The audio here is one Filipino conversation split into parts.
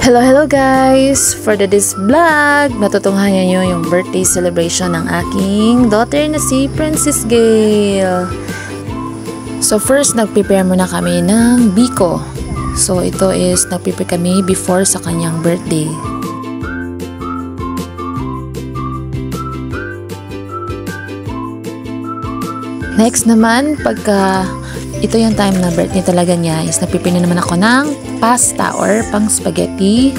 Hello guys! For this vlog, matutunghayan nyo yung birthday celebration ng aking daughter na si Princess Gayle. So first, nag-prepare muna kami ng biko. So ito is, nag-prepare kami before sa kanyang birthday. Next naman, pagka ito yung time na birthday talaga niya, is nagpipili naman ako ng pasta or pang spaghetti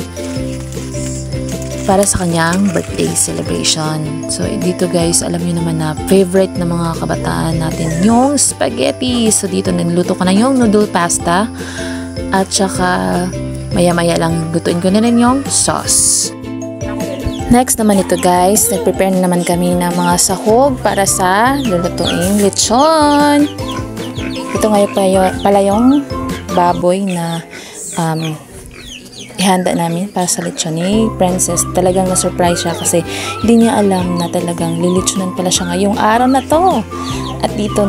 para sa kanyang birthday celebration. So dito guys, alam niyo naman na favorite ng mga kabataan natin yung spaghetti. So dito niluto ko na yung noodle pasta at saka maya-maya lang lutuin ko na rin yung sauce. Next naman ito guys, nag-prepare na naman kami ng mga sahog para sa lulutuing lechon. Ito ngayon pala yung baboy na ihanda namin para sa lechon ni Princess. Talagang na-surprise siya kasi hindi niya alam na talagang lilitsunan pala siya ngayong araw na to. At dito,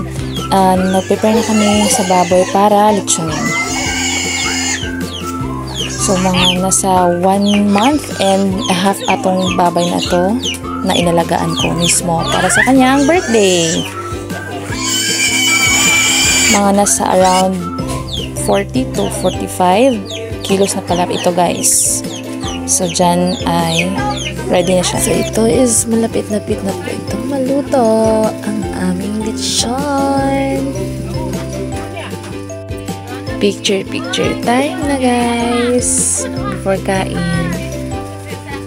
nag-prepare na kami sa baboy para lechonin. So mga nasa 1 month and a half atong baboy na to na inalagaan ko mismo para sa kanyang birthday. Mga nasa around 40 to 45 kilos na pala ito guys. So dyan ay ready na siya. So ito is malapit-lapit na po itong maluto ang aming lechon. Picture time na guys before kain.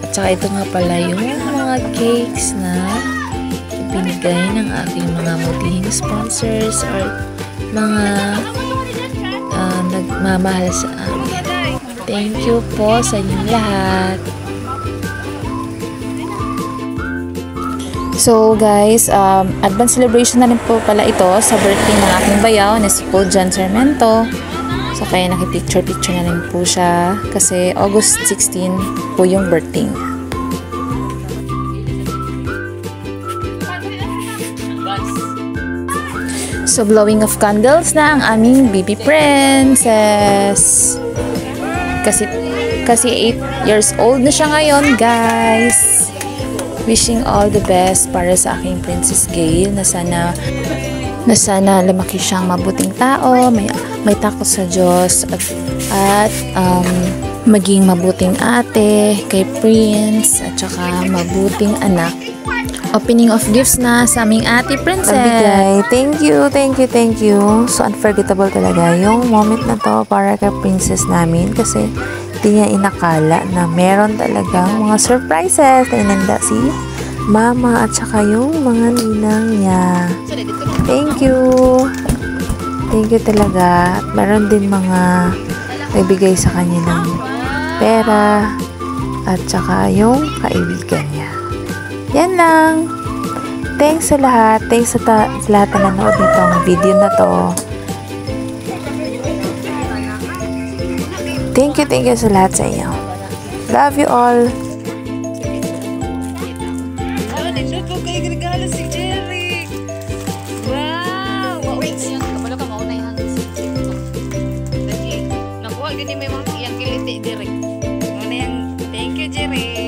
At saka ito nga pala yung mga cakes na binigay ng aking mga mutihing sponsors or mga nagmamahal sa amin. Thank you po sa inyong lahat. So guys, advance celebration na rin po pala ito sa birthday ng aking bayaw na si Paul John Sarmiento. So kaya nakipicture na rin po siya kasi August 16 po yung birthday niya. So blowing of candles na ang aming baby princess. Kasi 8 years old na siya ngayon guys. Wishing all the best para sa aking Princess Gayle na sana lumaki siyang mabuting tao, may takot sa Diyos at maging mabuting ate kay Prince at saka mabuting anak. Opening of gifts na sa aming ate Princess. Pagbigay. Thank you. So unforgettable talaga yung moment na to para kay Princess namin kasi hindi niya inakala na meron talagang mga surprises na inanda si mama at saka yung mga ninang niya. Thank you talaga. At meron din mga nagbigay sa kanya ng pera at saka yung kaibigan niya. Yan lang. Thanks sa lahat. Thanks sa lahat na nanood nitong video na to. Thank you sa lahat sa inyo. Love you all. Thank you, Jerry.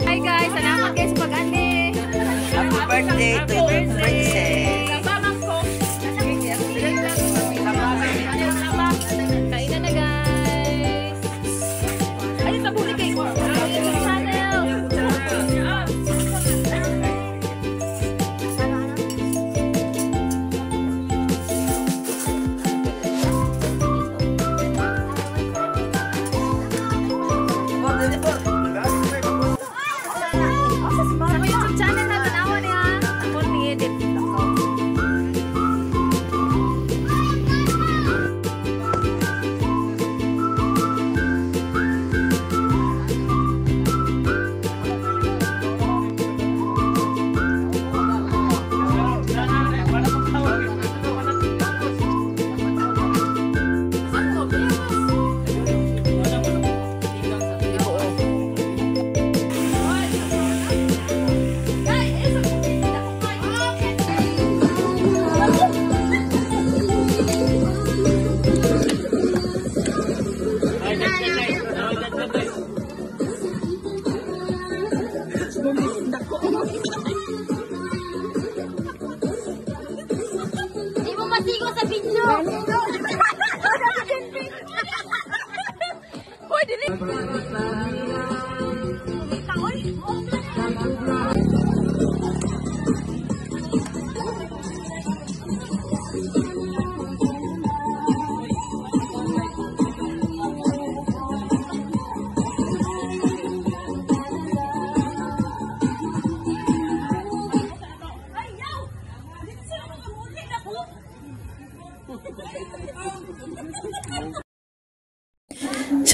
Hi guys, salamat kayo sa pag-andi. Happy birthday to Princess. Kainan na guys. Ayun, tabuli kayo.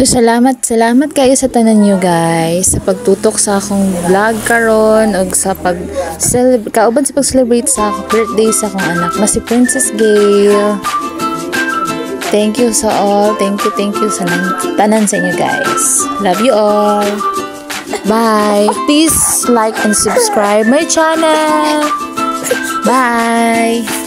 So salamat kayo sa tanan nyo guys sa pagtutok sa akong vlog karon og sa kauban sa pag-celebrate sa birthday sa akong anak na si Princess Gayle. Thank you sa all. Thank you sa tanan sa inyo guys. Love you all. Bye. Please like and subscribe my channel. Bye.